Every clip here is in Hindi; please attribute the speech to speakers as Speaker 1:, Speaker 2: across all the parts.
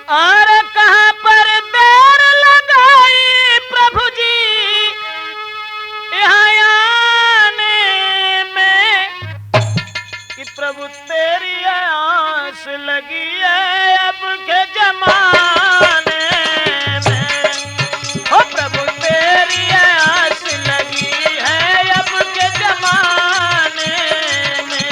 Speaker 1: और कहां पर देर लगाई प्रभु जी यहाँ आने में, कि प्रभु तेरी आस लगी है अब के जमाने में। ओ प्रभु तेरी आस लगी है अब के जमाने में।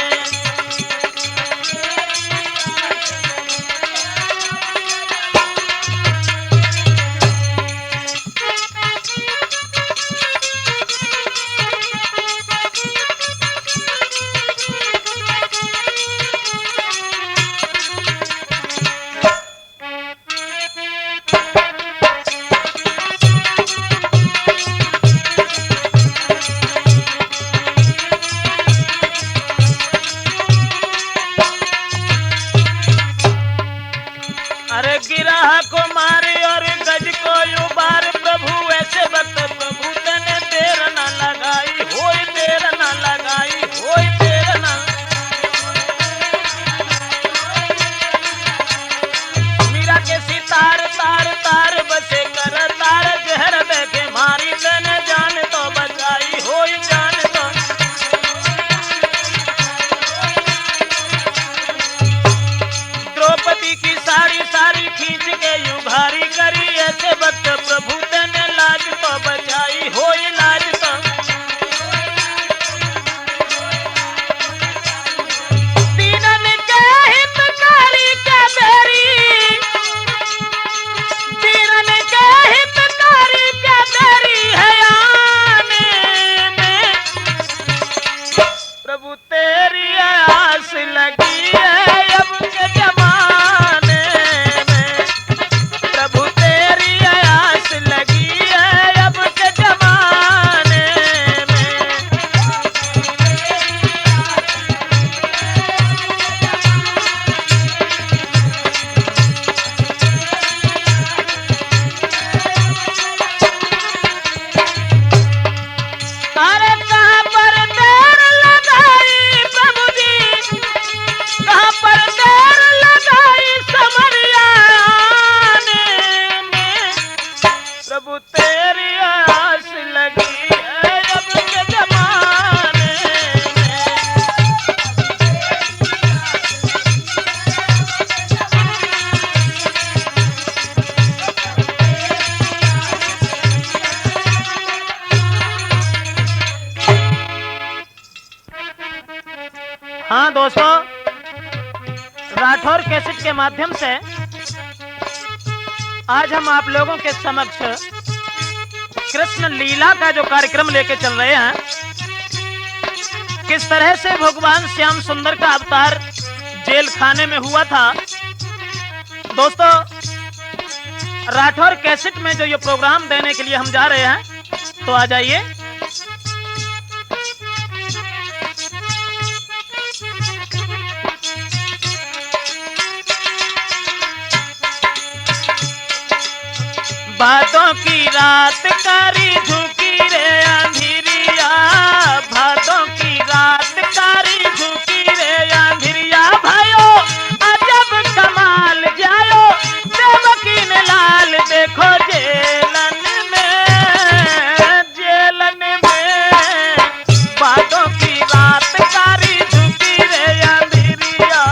Speaker 1: अरे गिराह को मारे और गज को उबार प्रभु, ऐसे वक्त प्रभु तने देर न लगाई, होई देर न लगाई, होई देर न। मीरा के सितार तार तार बसे कर तार, जहर देखे मारी तने जान तो बचाई, होई जान तो। द्रौपदी की साड़ी साड़ी खींच के युभारी करी, ऐसे वक्त प्रभु तने लाज तो बचाई, होई लाज तो। दीनन के हितकारी के बेरी, दीनन के हितकारी के बेरी है आने में। प्रभु तेरी आस लगी है अब के जमाने में। प्रभु तेरी आस लगी है अब के जमाने में। अरे कहां पर देर लगाई प्रभु जी, कहां पर देर लगाई समरिया आने में। प्रभु तेरी आस लगी है अब के जमाने में। हाँ दोस्तों, राठौर कैसेट के माध्यम से आज हम आप लोगों के समक्ष कृष्ण लीला का जो कार्यक्रम लेके चल रहे हैं, किस तरह से भगवान श्याम सुंदर का अवतार जेल खाने में हुआ था। दोस्तों, राठौर कैसेट में जो ये प्रोग्राम देने के लिए हम जा रहे हैं, तो आ जाइए। भादों की रात कारी झुकी रे अंधिरिया, भादों की रात कारी झुकी रे अंधिरिया। भाइयों अजब कमाल जायो, देवकी ने लाल देखो जेलन में, जेलन में। भादों की रात कारी झुकी रे अंधिरिया।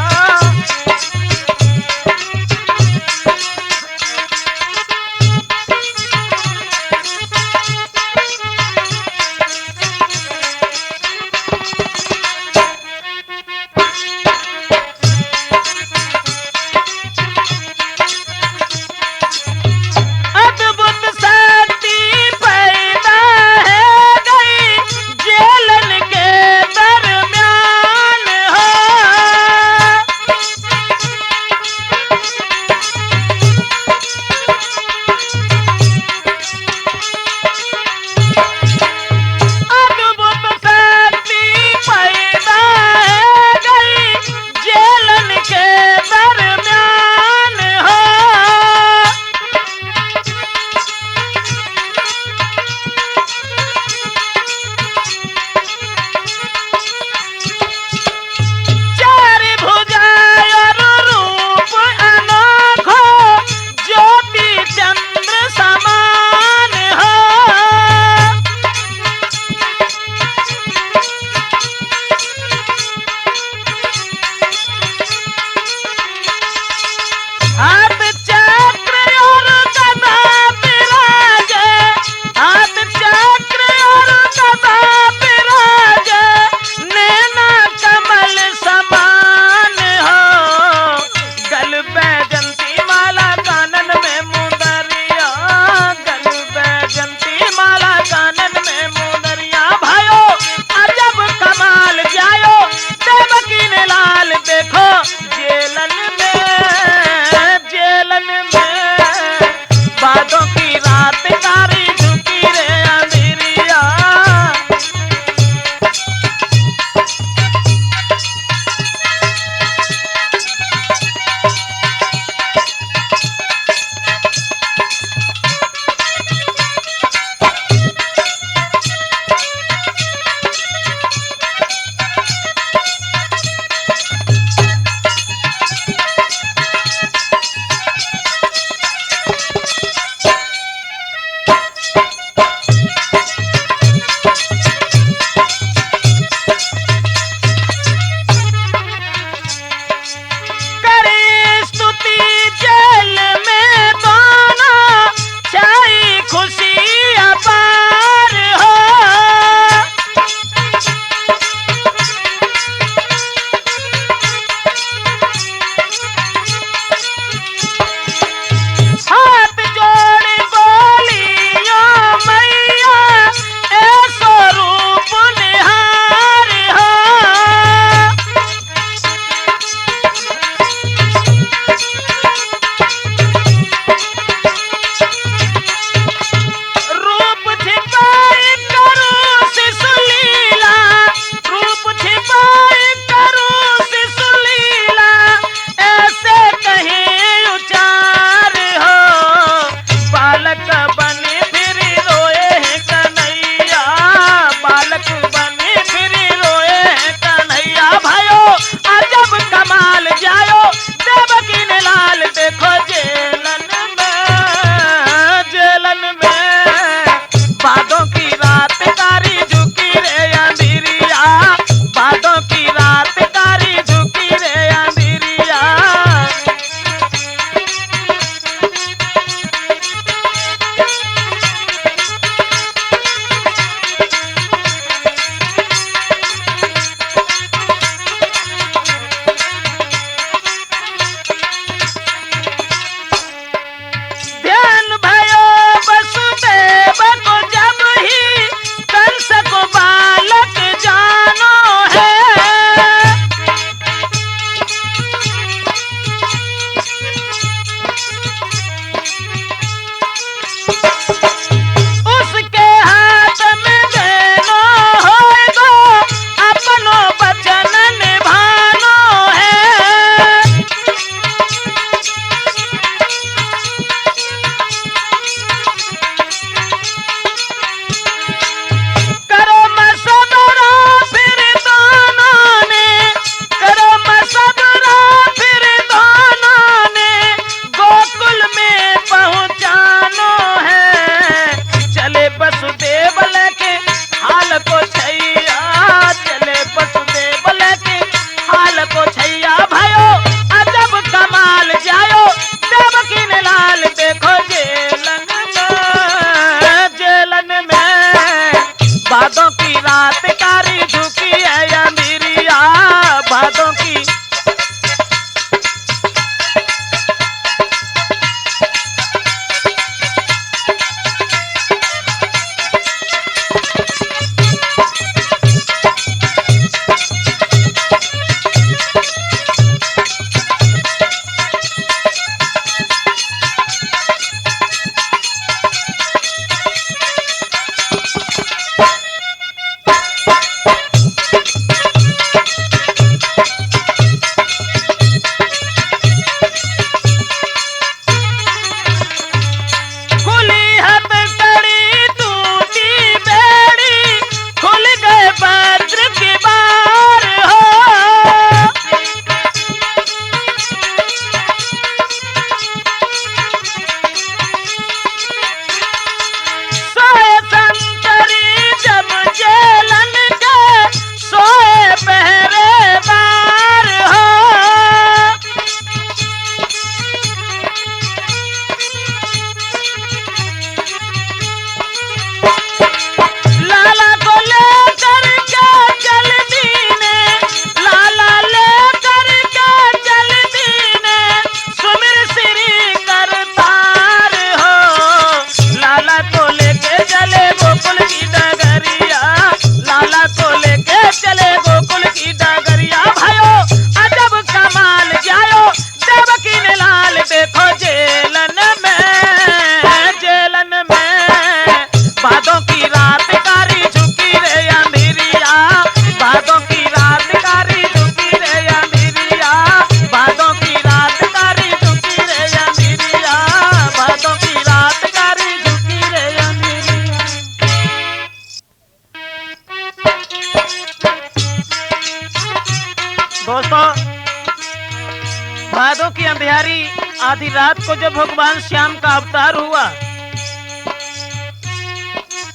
Speaker 1: भादों की अंधियारी आधी रात को जब भगवान श्याम का अवतार हुआ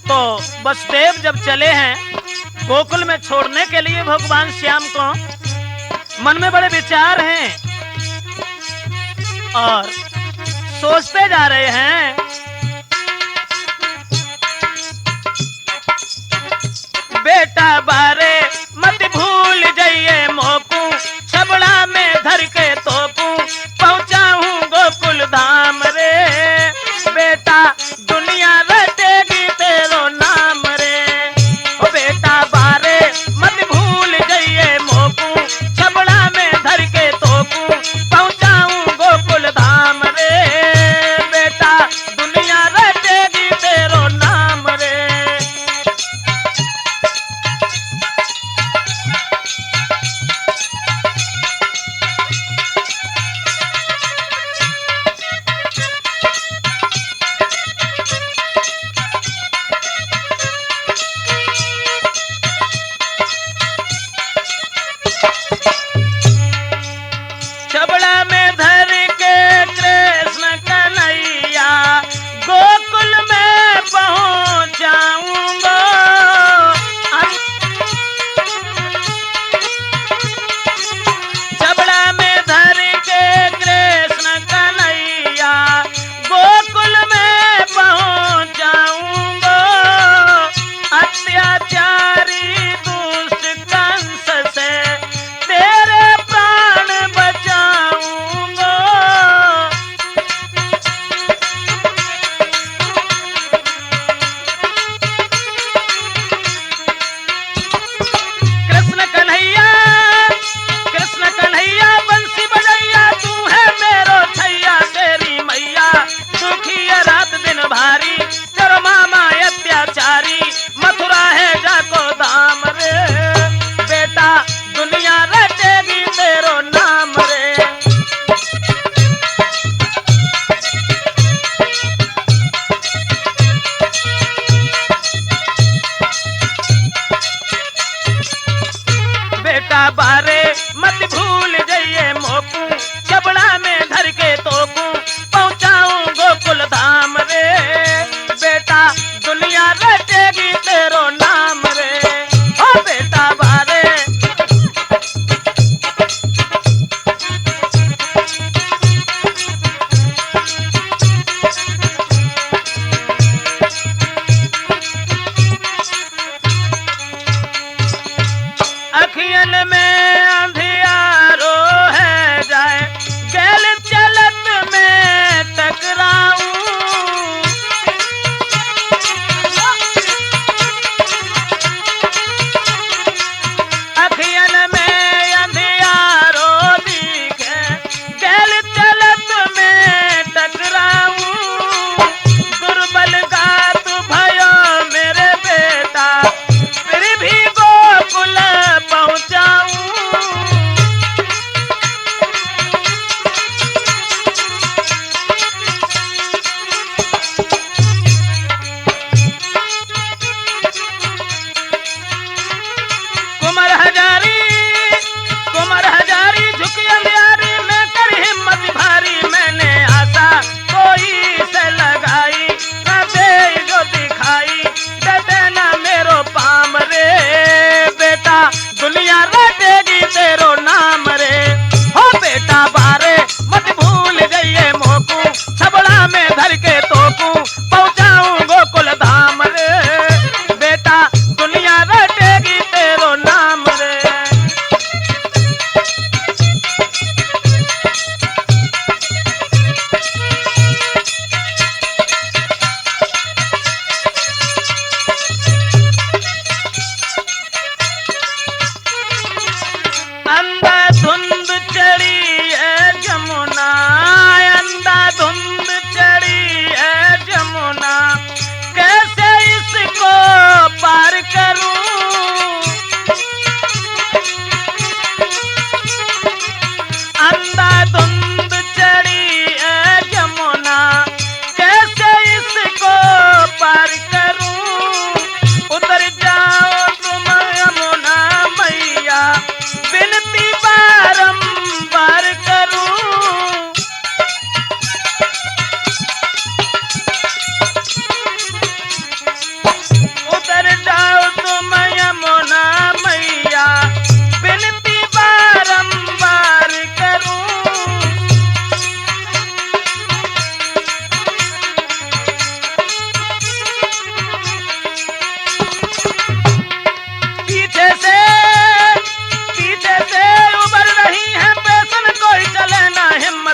Speaker 1: तो वसुदेव जब चले हैं गोकुल में छोड़ने के लिए भगवान श्याम को, मन में बड़े विचार हैं और सोचते जा रहे हैं। बेटा बारे मत भूल जाइए मोकू, छबड़ा में धर के तोकू, पहुंचाऊं गोकुल धाम रे। बेटा दुनिया रटेगी तेरो नाम रे। ओ बेटा बारे मत भूल जाइए मोकू, छबड़ा में धर के तोकू, पहुंचाऊं गोकुल धाम रे। बेटा दुनिया रटेगी तेरो नाम रे। छबड़ा में धर के कृष्ण कन्हैया गोकुल में पहुंचाऊंगा। छबड़ा में धर के कृष्ण कन्हैया गोकुल में पहुंचाऊंगा। अत्याचारी दुष्ट कंस से तेरे प्राण बचाऊंगा।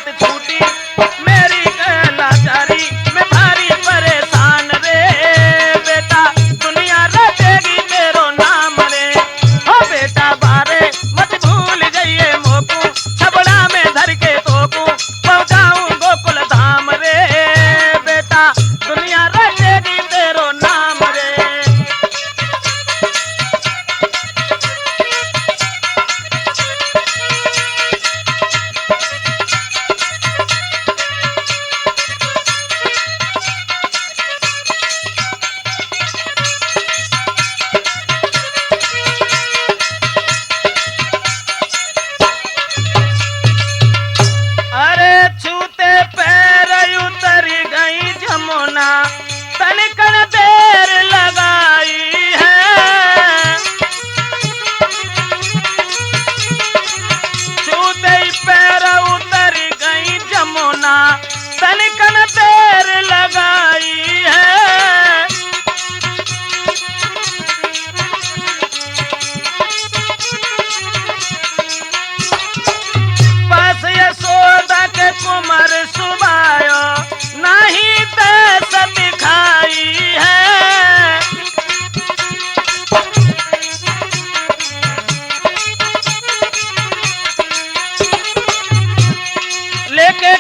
Speaker 1: मत छूटी मेरी लाचारी में भारी परेशान रे बेटा दुनिया रटेगी तेरो नाम रे हो बेटा बारे मत भूल जाइए मोकू छबड़ा में धर के तोकू पहुंचाऊं गोकुल धाम रे बेटा दुनिया रटेगी तेरो नाम रे। अरे छूते पैर उतरी गई जमुना तनिकन देर लगाई है छूते पैर उतरी गई जमुना तनिकन देर लगाई है बस यशोदा के कुमार सुबायो नहीं दस दिखाई है लेके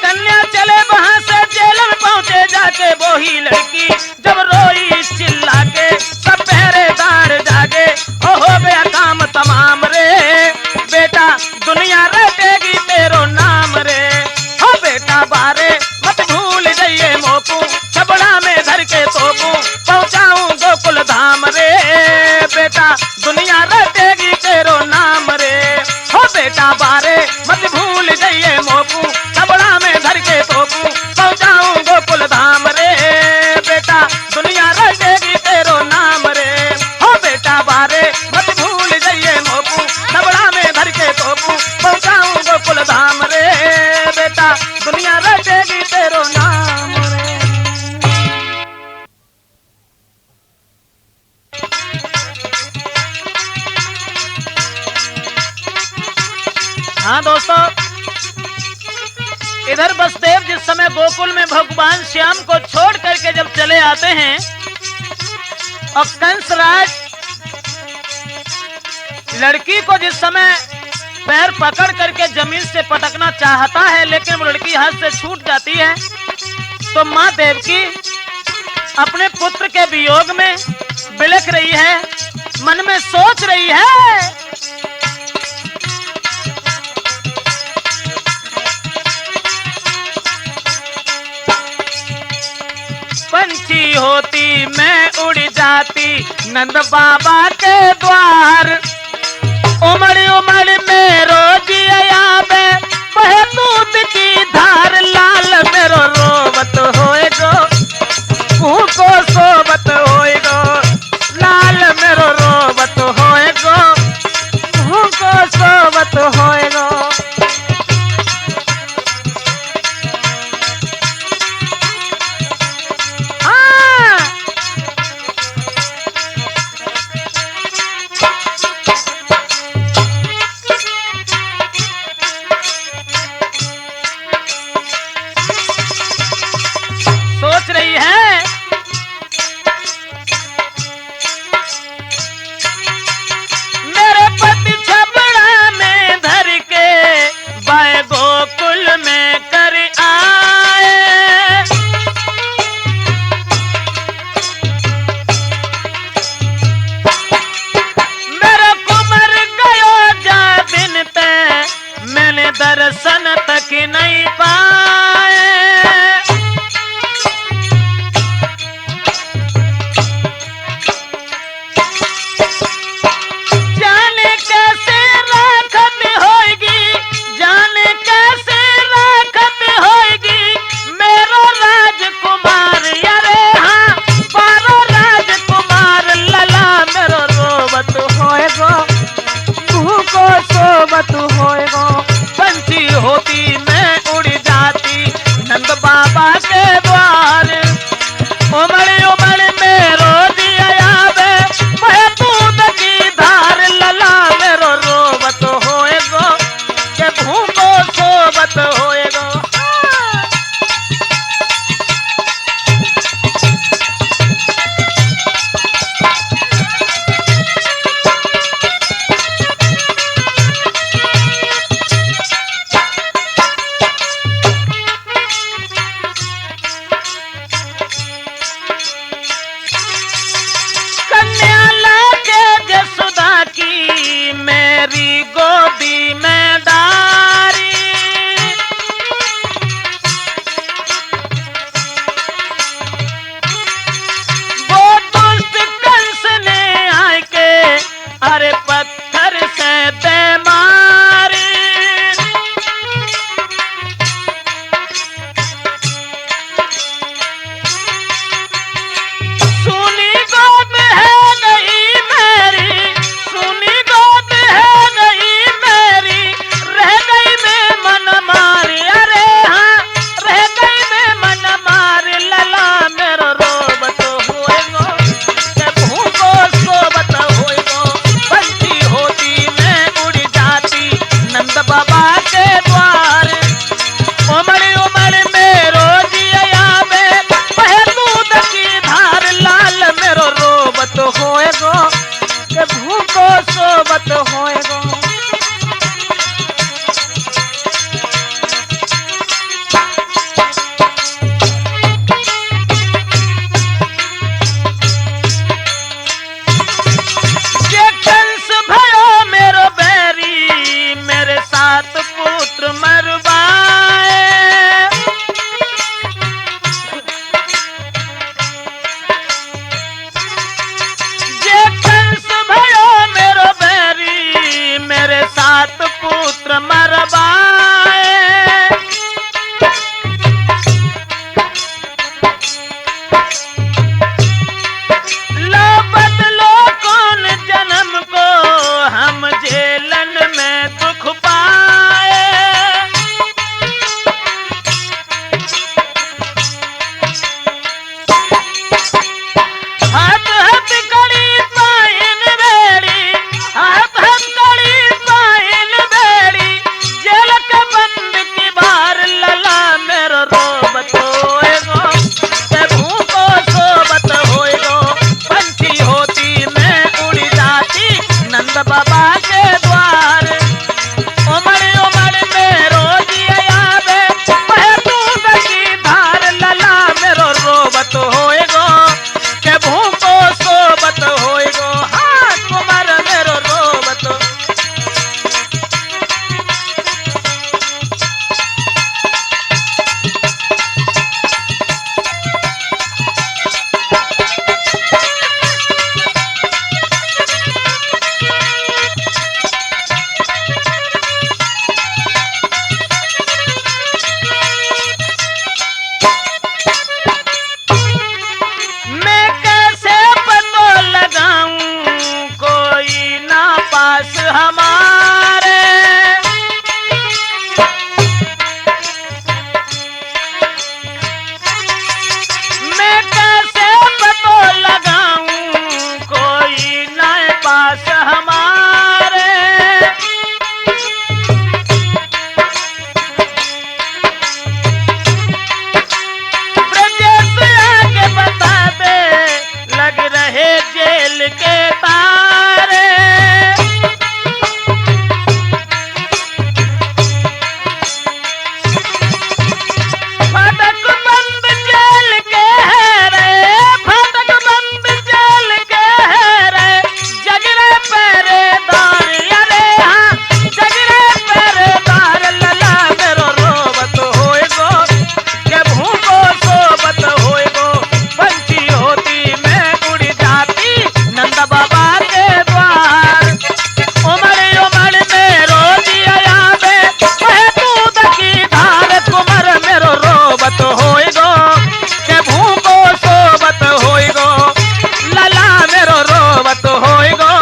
Speaker 1: कन्या चले वहां से जेल में पहुंचे जाके वो ही लड़की जब रोई चिल्ला के सब पहरेदार जागे ओ हो गया काम तमाम रे बेटा दुनिया रटेगी तेरो नाम रे हो बेटा बारे मत भूल जाइए मोकू छबड़ा में धर के तोकू पहुंचाऊं गोकुल धाम रे बेटा दुनिया रटेगी तेरो नाम रे हो बेटा बारे मत भूल जाइए मोकू छबड़ा में धर के तोकू पहुंचाऊं गोकुल धाम रे बेटा दुनिया रटेगी तेरो नाम रे हो बेटा बारे मत भूल जाइए मोकू छबड़ा में धर के तोकू पहुंचाऊं गोकुल धाम रे बेटा दुनिया रटेगी तेरो नाम रे। हाँ दोस्तों, इधर बसदेव जिस समय गोकुल में भगवान श्याम को छोड़ करके जब चले आते हैं और कंसराज लड़की को जिस समय पैर पकड़ करके जमीन से पटकना चाहता है लेकिन वो लड़की हाथ से छूट जाती है तो माँ देवकी अपने पुत्र के वियोग में बिलख रही है, मन में सोच रही है पंछी होती मैं उड़ जाती नंद बाबा के द्वार उमड़ उमड़ में रोज आवे बहे दूध की धार लाल मेरो रोवत होएगो को सोबत होएगो लाल मेरो रोवत होएगो को सोबत होएगो। सोच रही है मेरे पति छबड़ा में धर के बाय गोकुल में कर आए मेरा कुमर गयो जा दिन ते मैंने दर्शन तक नहीं पाए पंछी होती मैं उड़ जाती नंद बाबा के द्वार उमड़ उमड़ में रोज आवे बहे दूध की धार लला मेरो रोवत होएगो सात पुत्र मरवाए। जे कंस भयो मेरो बैरी, मेरे सात पुत्र मरवाए। लो बदलो कौन जन्म को, हम झेलन में दुख पाए। हाथ हाथ कड़ी पाइन बेड़ी, हाथ हाथ कड़ी पाइन बेड़ी, जेल के बंद की बार लला मेरो रोबत होएगो, ते भूखो सोबत होएगो। पंछी होती मैं उड़ी जाती नंद बाबा के द्वार। उमड़ उमड़ मेरो जिया आवे, वह दूध की धार लला मेरो रोबत होएगो, के भूखो सोबत होएगो। हाँ कुमार मेरो रोबत। मैं कैसे पतो लगाऊं, कोई ना पास हमारे। मैं कैसे पतो लगाऊं, कोई ना पास हमारे। ब्रजेश आके बता दे, लग रहे जेल के तारे। फाटक बंद जेल के है रे, फाटक बंद जेल के है रे, जग रे पहरेदार। अरे हाँ जग रे पहरेदार, लला मेरो रोबत होएगो, के भूखो सोबत होएगो। पंछी होती मैं उड़ी जाती नंद बाबा के द्वार। उमड़ उमड़ मेरो जिया आवे, वह दूध की धार। कुमार मेरो रोबत होएगो, के भूखो सोबत होएगो। लला मेरो रोबत होएगो,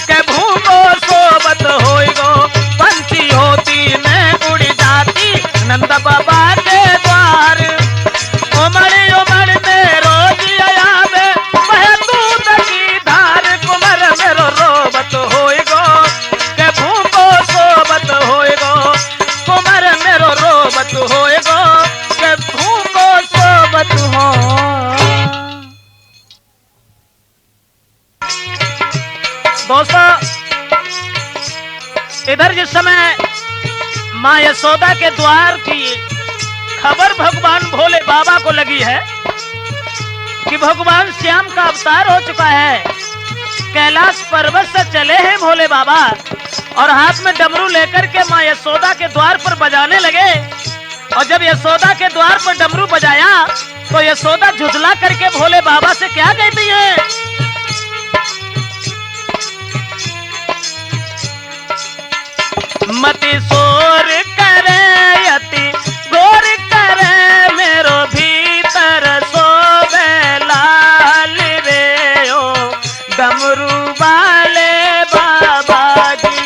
Speaker 1: के भूखो सोबत होएगो। पंछी होती मैं उड़ी जाती नंद बाबा के द्वार। उमड़ उमड़ मेरो जिया आवे, वह दूध की धार। कुमार मेरो रोबत होएगो, के भूखो सोबत होएगो। कुमार मेरो रोबत होएगो, के भूखो सोबत हो। दोस्तों, इधर जिस समय माँ यशोदा के द्वार की खबर भगवान भोले बाबा को लगी है कि भगवान श्याम का अवतार हो चुका है, कैलाश पर्वत से चले हैं भोले बाबा और हाथ में डमरू लेकर के माँ यशोदा के द्वार पर बजाने लगे। और जब यशोदा के द्वार पर डमरू बजाया तो यशोदा झुझला करके भोले बाबा से क्या कहती है? मति शोर करे यति गोर करे, मेरो भीतर सोवे लाल रे ओ डमरू वाले बाबा जी।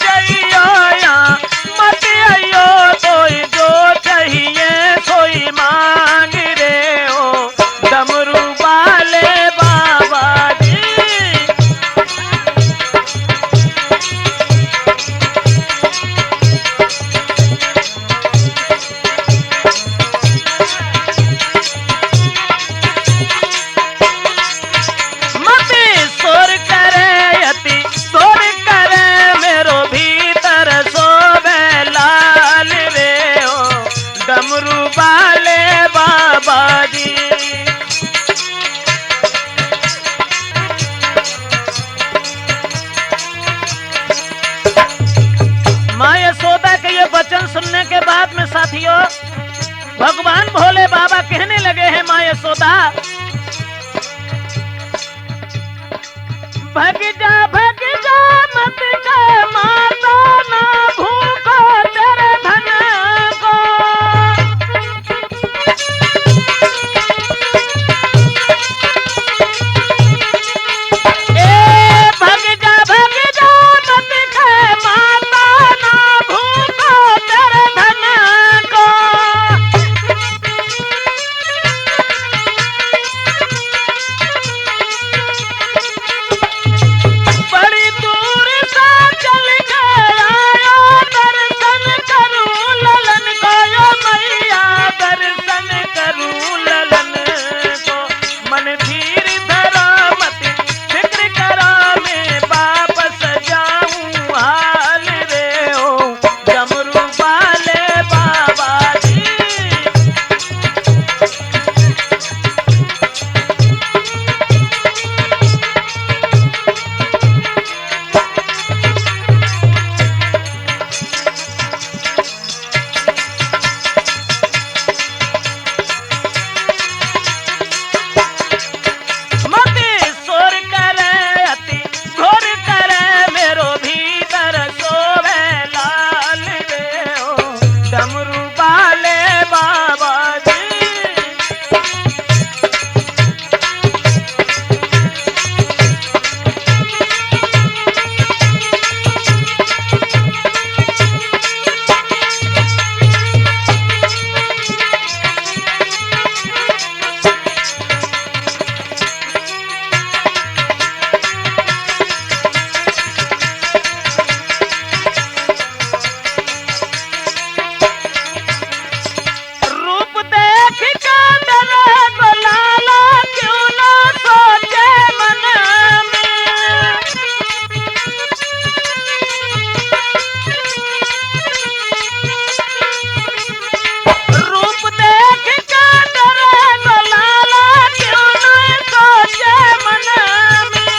Speaker 1: जइयो या मत आइयो तोई जो चाहिए सोई मांग रे ओ डमरू वाले बाबा जी। डमरू वाले बाबा जी। माँ यशोदा के ये वचन सुनने के बाद में साथियों भगवान भोले बाबा कहने लगे हैं, माँ यशोदा भग जा मत का माता ना भूखो तेरे धन को। भग जा मत का माता ना भूखो तेरे धन को। बड़ी दूर से चल के आयो दर्शन करूं ललन को यो मैया दर्शन करूं ललन को। मन धीर धरा मत फिक्र करा मैं वापस जाऊं हाल रे ओ डमरू वाले बाबा जी। डमरू वाले बाबा जी। रूप देख के डरे को लाला क्यों ना सोचे मन में। रूप देख के डरे को लाला क्यों ना सोचे मन में।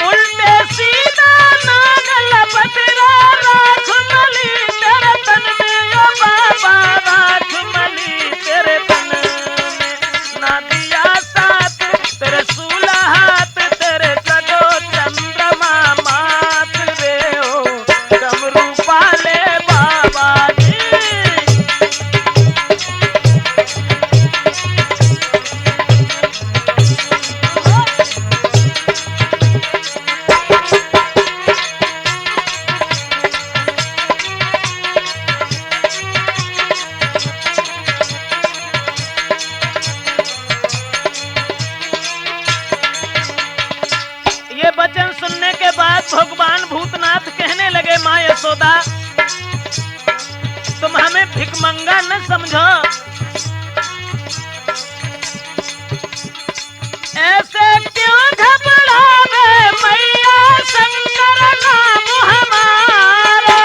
Speaker 1: उल्टे सीधा नागल बटरा राख मली तेरे तन में यो बाबा राख मली तेरे तन में। ना दिया साथ तेरे सूला हाथ तेरे जगो चंद्रमा मात रे ओ डमरू वाले बाबा जी। ये वचन सुनने के बाद भगवान भूतनाथ कहने लगे, माँ यशोदा तुम हमें भिकमंगा न समझो। ऐसे क्यों घबरावे मैया शंकर नाम हमारा।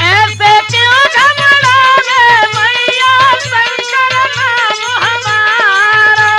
Speaker 1: ऐसे क्यों घबरावे मैया शंकर नाम हमारा।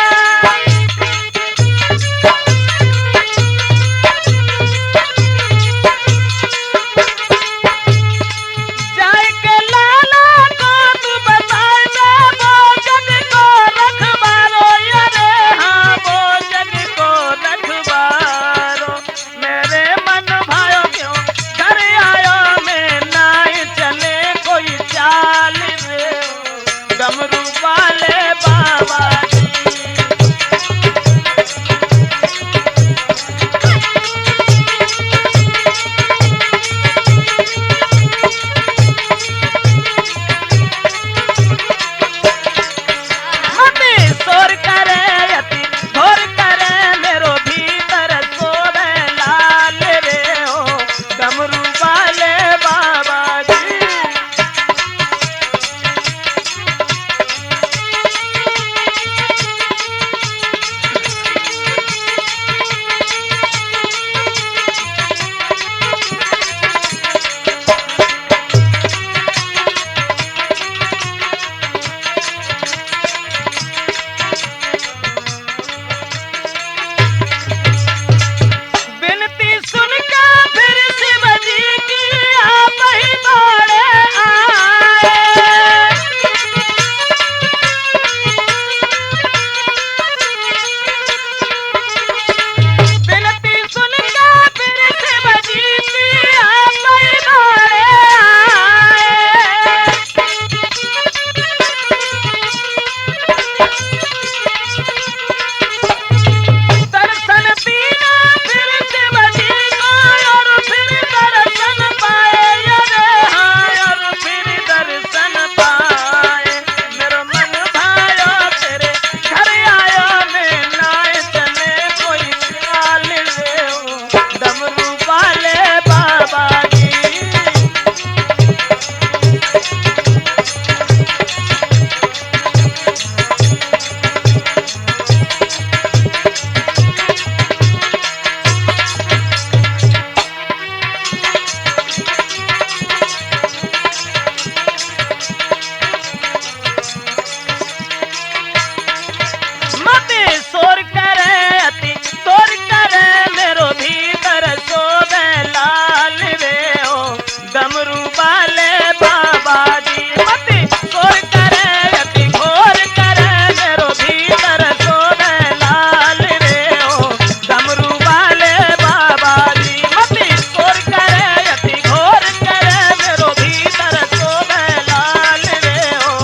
Speaker 1: डमरू वाले बाबा जी मति शोर करे अति घोर करे मेरो भीतर सोने लाल रे ओ डमरू वाले बाबा जी मति शोर करे अति घोर करे मेरो भीतर सोने लाल रे ओ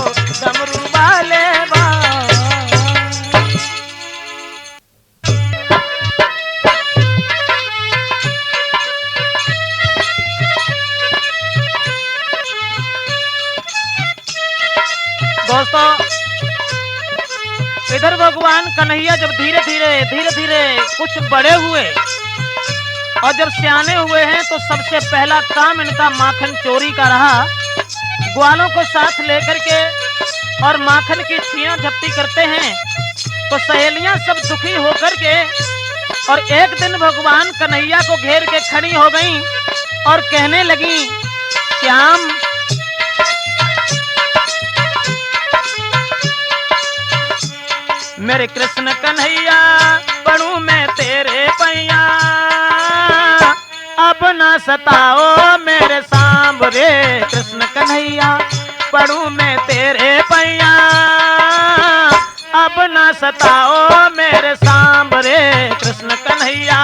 Speaker 1: डमरू वाले बाबा। दोस्तों इधर भगवान कन्हैया जब धीरे धीरे कुछ बड़े हुए और जब सियाने हुए हैं तो सबसे पहला काम इनका माखन चोरी का रहा। ग्वालों को साथ लेकर के और माखन की छीना झपटी करते हैं तो सहेलियां सब दुखी होकर के और एक दिन भगवान कन्हैया को घेर के खड़ी हो गईं और कहने लगी, श्याम मेरे कृष्ण कन्हैया पढ़ू मैं तेरे पैया अब न सताओ मेरे सांबरे कृष्ण कन्हैया पढ़ू मैं तेरे पैया अब न सताओ मेरे सांबरे कृष्ण कन्हैया।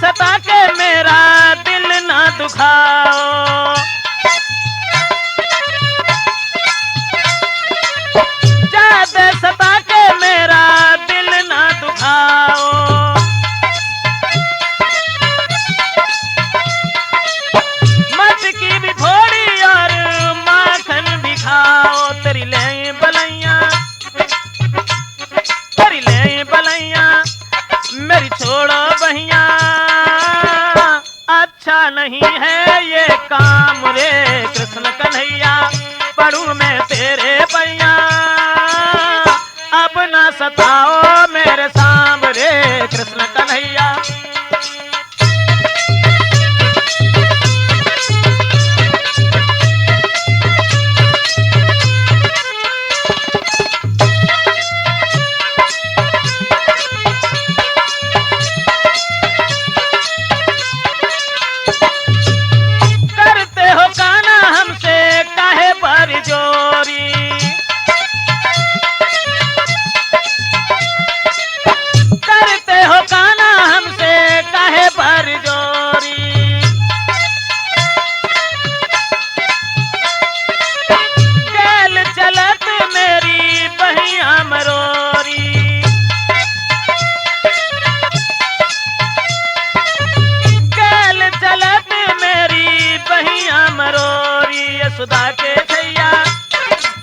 Speaker 1: सता के मेरा दिल ना दुखाओ ज्यादा सता के मेरा दिल ना दुखाओ मत की भी थोड़ी और माखन भी खाओ तेरी ले बलैया मेरी छोड़ो बहिया अच्छा नहीं है ये काम रे कृष्ण कन्हैया पढ़ू मैं तेरे पैया अब न सताओ मेरे सांबरे कृष्ण कन्हैया।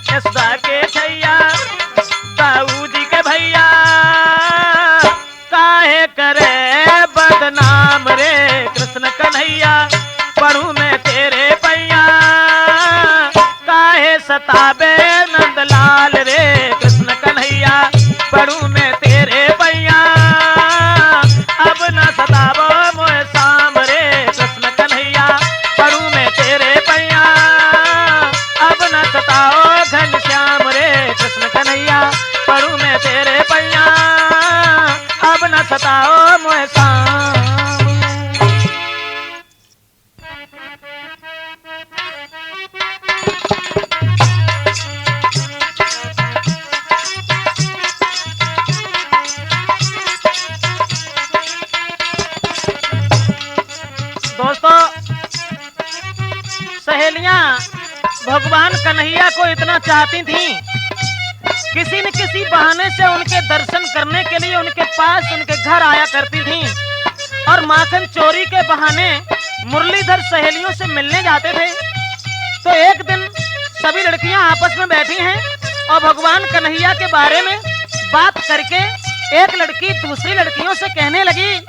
Speaker 1: यशोदा के छैया ताऊ जी के भैया काहे करे बदनाम रे कृष्ण कन्हैया पढ़ू मैं तेरे पैया काहे सताबे नंदलाल रे कृष्ण कन्हैया पढ़ू मैं तेरे पैया अब न सताबो मोए शाम रे कृष्ण कन्हैया पढ़ू मैं तेरे पैया अब न सताओ घनश्याम रे कृष्ण कन्हैया पढ़ू मैं तेरे पैया अब न सताओ मोए शाम। दोस्तों सहेलियां भगवान कन्हैया को इतना चाहती थीं, किसी न किसी बहाने से उनके दर्शन करने के लिए उनके पास उनके घर आया करती थीं और माखन चोरी के बहाने मुरलीधर सहेलियों से मिलने जाते थे। तो एक दिन सभी लड़कियां आपस में बैठी हैं और भगवान कन्हैया के बारे में बात करके एक लड़की दूसरी लड़कियों से कहने लगी,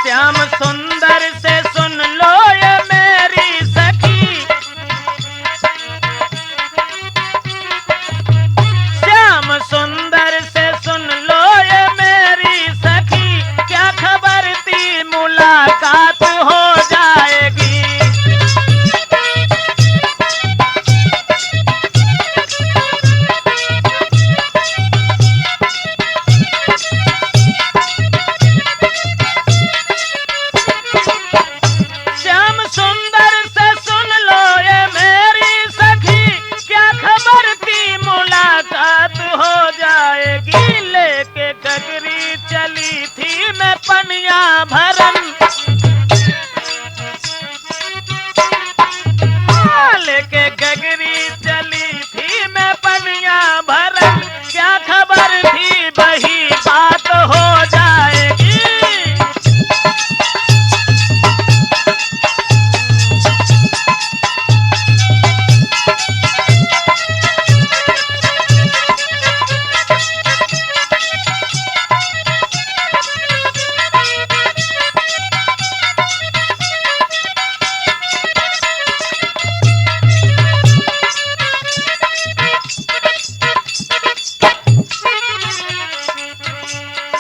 Speaker 1: श्याम सुंदर से सुन लो ये मेरी सखी, श्याम सुंदर से सुन लो ये मेरी सखी, क्या खबर थी मुला मुलाकात हो जाएगी। श्याम सुंदर से सुन लो ये मेरी सखी, क्या खबर थी मुलाकात हो जाएगी। लेके गगरी चली थी मैं पनिया भरन, लेके गगरी चली थी मैं पनिया भरन, क्या खबर थी वही बात हो जाएगी।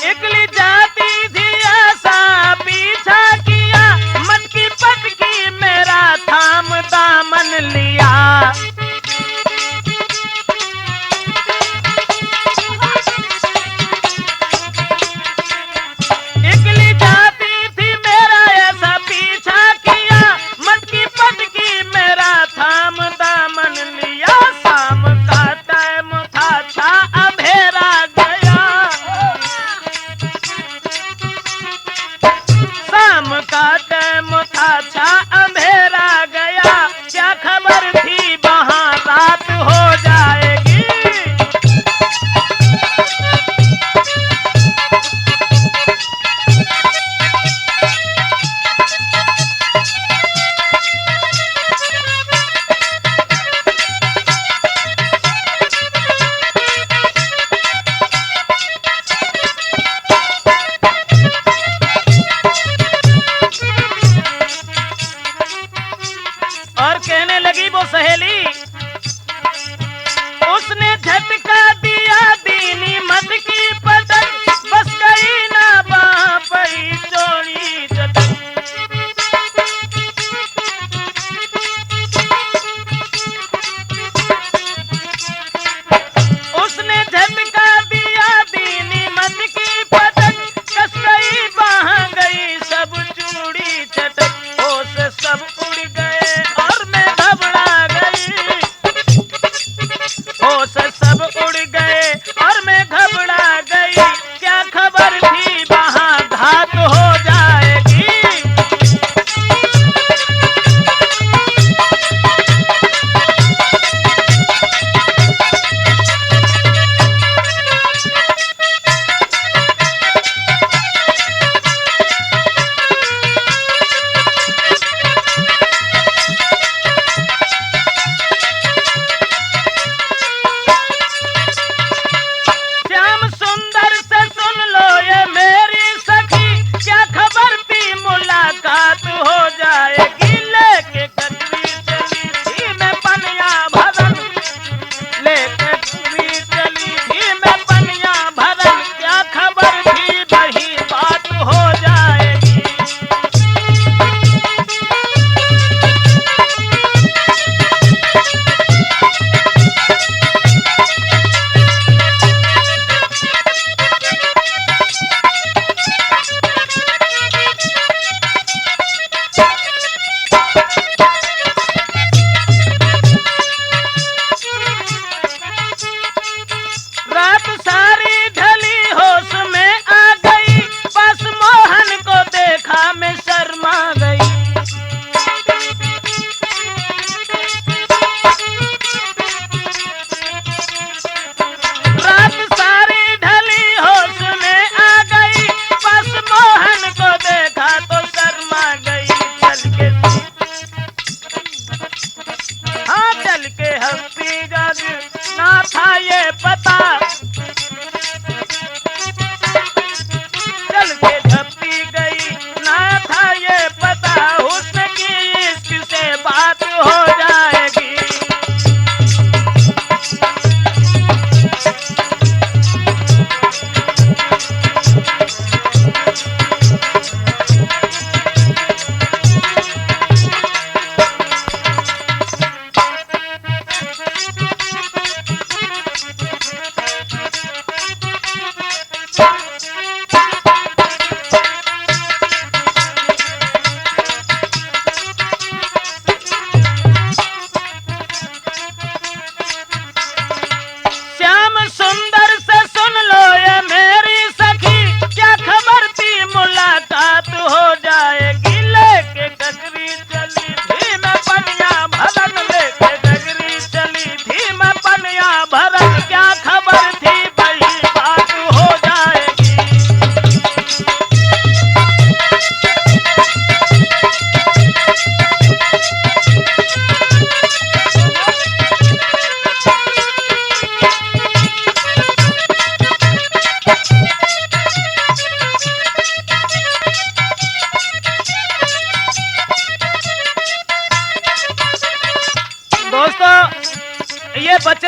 Speaker 1: इकली जाती थी ऐसा पीछा किया, मटकी पटकी मेरा थाम दामन लिया। इकली जाती थी मेरा ऐसा पीछा किया, मटकी पटकी मेरा थाम दामन लिया। शाम का टाइम था छा अंधेरा गया, शाम का टाइम था छा अंधेरा गया, क्या खबर थी वहाँ रात हो जाएगी। और कहने लगी वो सहेली, उसने झटका दिया दीनी मत की पटक, बस गई ना बाह पई चोरी चटक। उसने झटका दिया दीनी मत की पटक, कस गई बाह गई सब चूड़ी चटक। होश सब उड़ गए और मैं घबरा गई, होश सब उड़ गए और मैं घबरा गई, क्या खबर थी वहाँ घात हो जाएगी।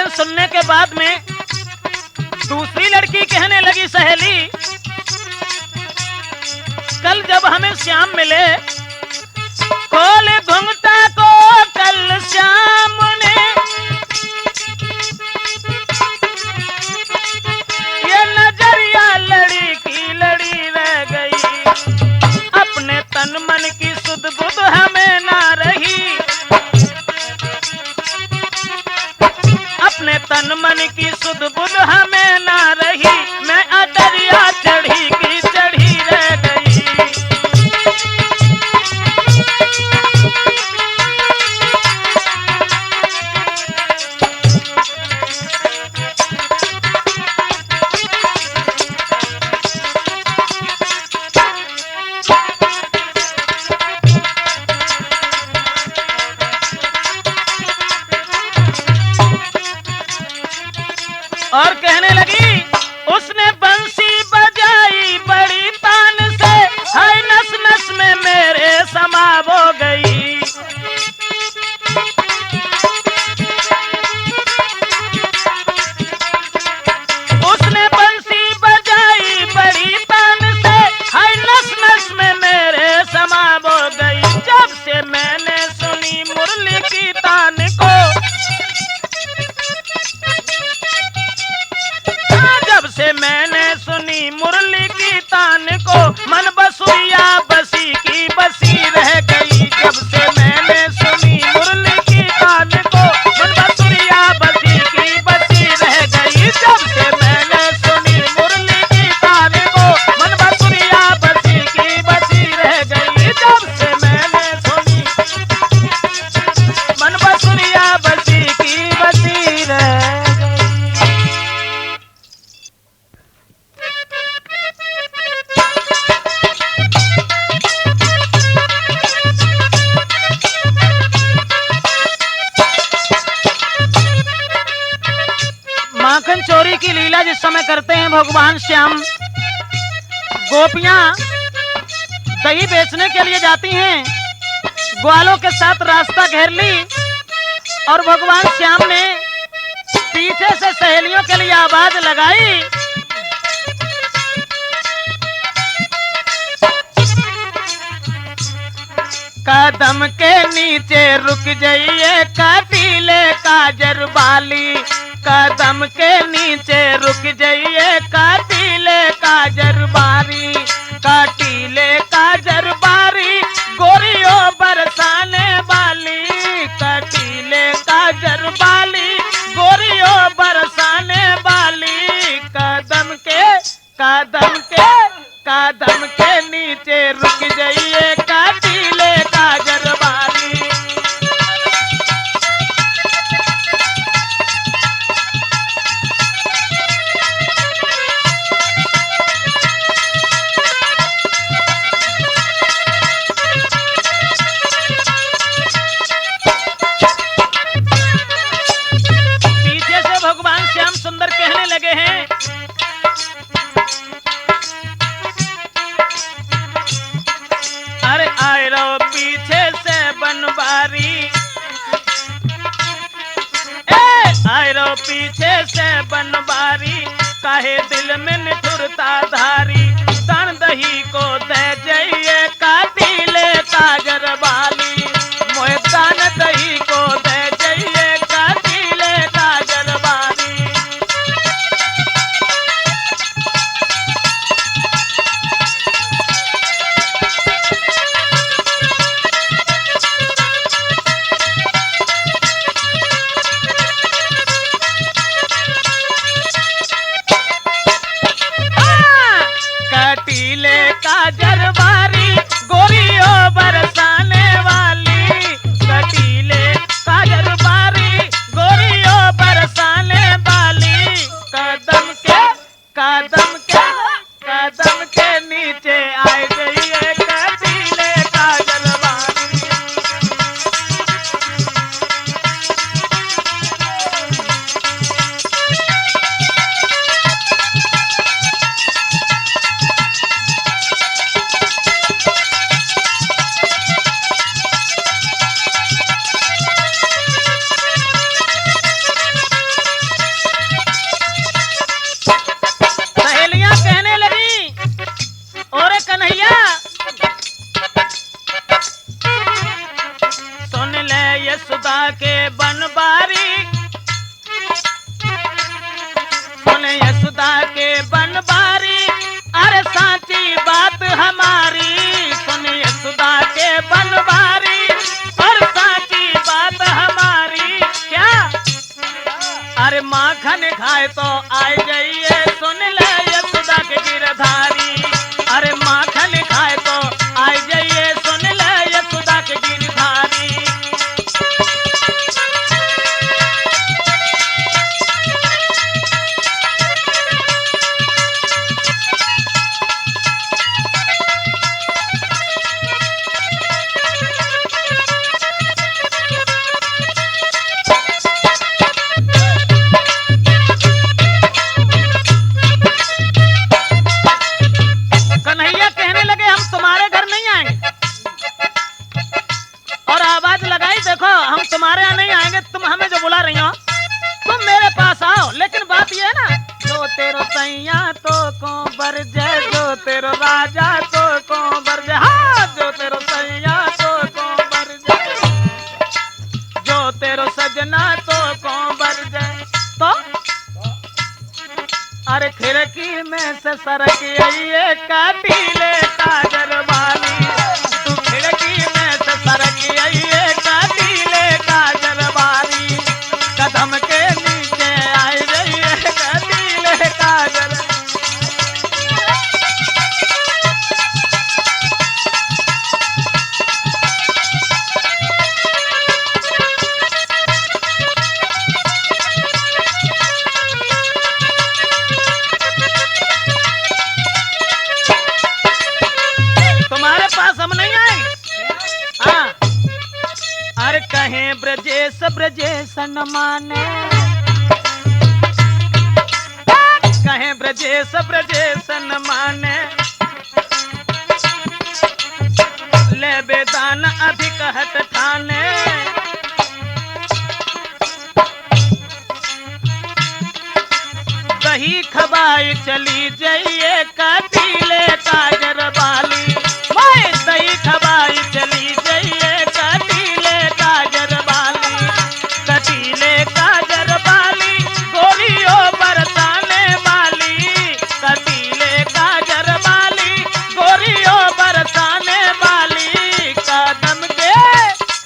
Speaker 1: बातें सुनने के बाद में दूसरी लड़की कहने लगी, सहेली कल जब हमें श्याम मिले, खोल घुंघटा को कल श्याम ने, ये नजरिया लड़ी की लड़ी रह गई, अपने तन मन की सुध बुध हमें ना रही, अपने तन मन की सुध बुध हमें ना रही, मैं अटरिया चढ़ी की चढ़ी रह गई। और कहने लगी, उसने बंसी बजाई बड़ी तान से, हाय नस नस में मेरे समा हो गई, उसने बंसी बजाई बड़ी तान से, हाय नस नस में मेरे समा हो गई, जब से मैंने सुनी मुरली की तान को, जब से मैंने सुनी मुरली की तान को, मन बसुरिया बसी की बसी रह गई, जब से मैंने सुनी मुरली की तान को, मन बसुरिया बसी की बसी रह गई, जब से मैंने सुनी मुरली की तान को, मन बसुरिया बसी की बसी रह गई, जब से मैंने सुनी मन बसुरिया बसी की बसी रह गई। माखन चोरी की लीला जिस समय करते हैं भगवान श्याम, गोपियां दही बेचने के लिए जाती हैं, ग्वालों के साथ रास्ता घेर ली और भगवान श्याम ने पीछे से सहेलियों के लिए आवाज लगाई, कदम के नीचे रुक जाइए काटीले काजर बाली, कदम के नीचे रुक जाइए काटीले काजर बारी, काटीले काजर बारी गोरियों बरसाने वाली, काटीले काजर बाली गोरियों बरसाने वाली, कदम के नीचे रुक जाइए काटीले काजर बाली। पीछे से भगवान श्याम सुंदर कहने लगे हैं, अरे आए रहो पीछे से बनवारी, आए रहो पीछे से बनवारी, काहे दिल में निठुरता धारी, तन दही को दे जाइए काटीले काजर वाली, मोहे तन दही को दे जाइए काटीले काजर वाली। काटीले काजर यशोदा के बनबारी, सुन यशोदा के बनबारी, अरे साची बात हमारी, सुन यशोदा के बनबारी और साची बात हमारी। क्या? अरे माखन खाए तो आए जाइए, सुन ले यशोदा के गिरधारी, अरे माखन खाए तो आए जाइए, सुन ले यशोदा के गिरधारी। कन्हैया कहने लगे हम तुम्हारे घर नहीं आएंगे, और आवाज लगाई, देखो हम तुम्हारे यहाँ नहीं आएंगे, तुम हमें जो बुला रही हो तुम मेरे पास आओ, लेकिन बात ये है ना, जो तेरो सैया तो को बरजे, जो तेरो राजा तो को बरजे, हाँ जो तेरो सैया तो को बरजे, जो तेरो सजना तो को बरजे। तो अरे खिड़की में से सरक आइए काटीले काजर वाली, तू खिड़की में से सरक आइए काटीले काजर वाली, कदम के नीचे आई रहिए काटीले काजर। तुम्हारे पास हम नहीं आएंगे। हाँ, अरे कहें ब्रजेश ब्रजेश न माने, कहें ब्रजेश ब्रजेश न माने, ले बेदान अधिक हट ठाने, दही खबाई चली जाइए काटीले काजर वाली, मैं दही खबाई चली जाइए काटीले काजर वाली, कटीले काजर वाली गोलियों बरसाने वाली, कटीले काजर वाली गोलियों बरसाने वाली,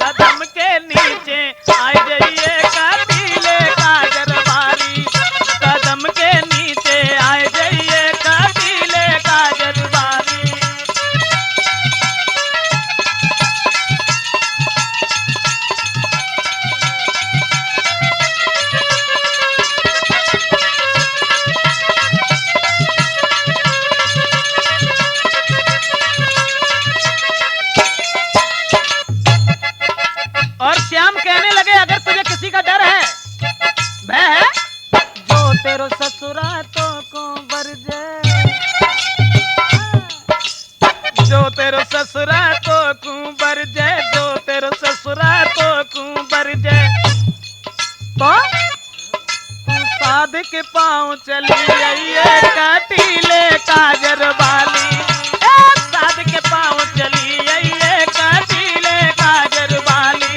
Speaker 1: कदम के नीचे आ जाइए काटीले काजर वाली, कदम के नीचे आ जाइए काटीले काजर वाली। और श्याम कहने लगे अगर तुझे किसी का डर है, भय है, जो तेरो ससुरा तो को बरजे, जो तेरो ससुरा तो को बरजे, जो तेरो ससुरा तो को बरजे, तो तू साध के पाँव चली आइए काटीले काजर वाली, साध के पाँव चली आइए काटीले काजर वाली।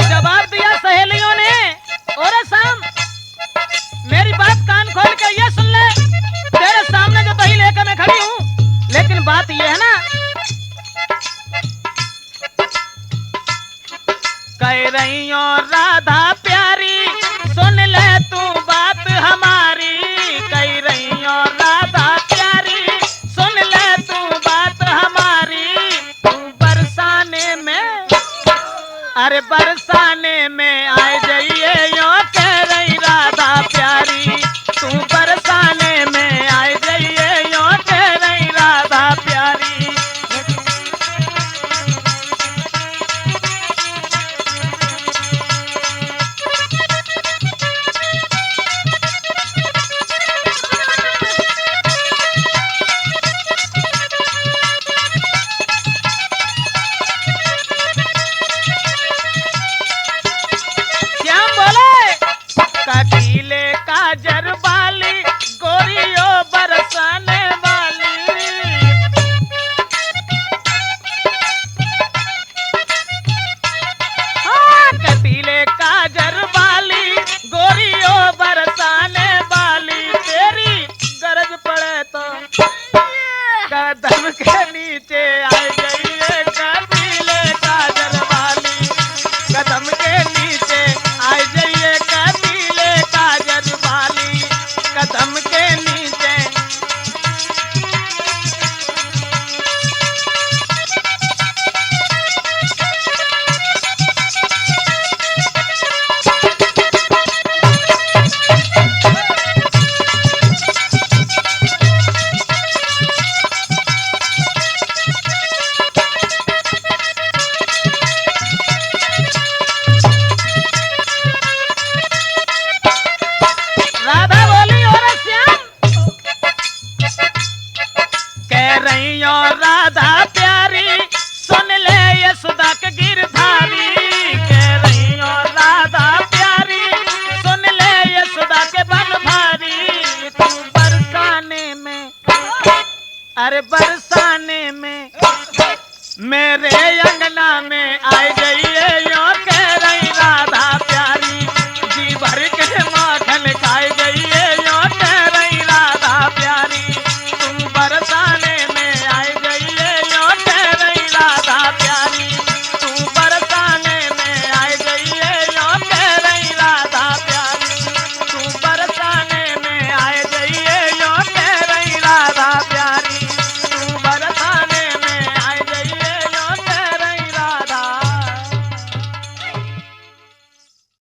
Speaker 1: जवाब दिया सहेलियों ने, ओरे शाम मेरी बात कान खोल के ये सुन ले, तेरे सामने जो दही लेकर मैं खड़ी हूँ, लेकिन बात ये है ना, कह रही हो राधा प्यारी, सुन ले तू बात हमारी, कह रही हो राधा प्यारी, सुन ले तू बात हमारी, तू बरसाने में, अरे बरसाने में आ जाइए, यो कह रही राधा प्यारी, तू बरसाने में आ जाइए, यो कह रही राधा प्यारी। नीचे आई गई रे कटीले काजल वाली, कदम के नीचे आई गई कटीले काजल वाली, कदम के नीचे। राधा बोली और श्याम कह रही और राधा प्यारी सुन ले यशोदा के गिरधारी, कह रही और राधा प्यारी सुन ले यशोदा के बनभारी, तू बरसाने में अरे बरसाने में मेरे अंगना में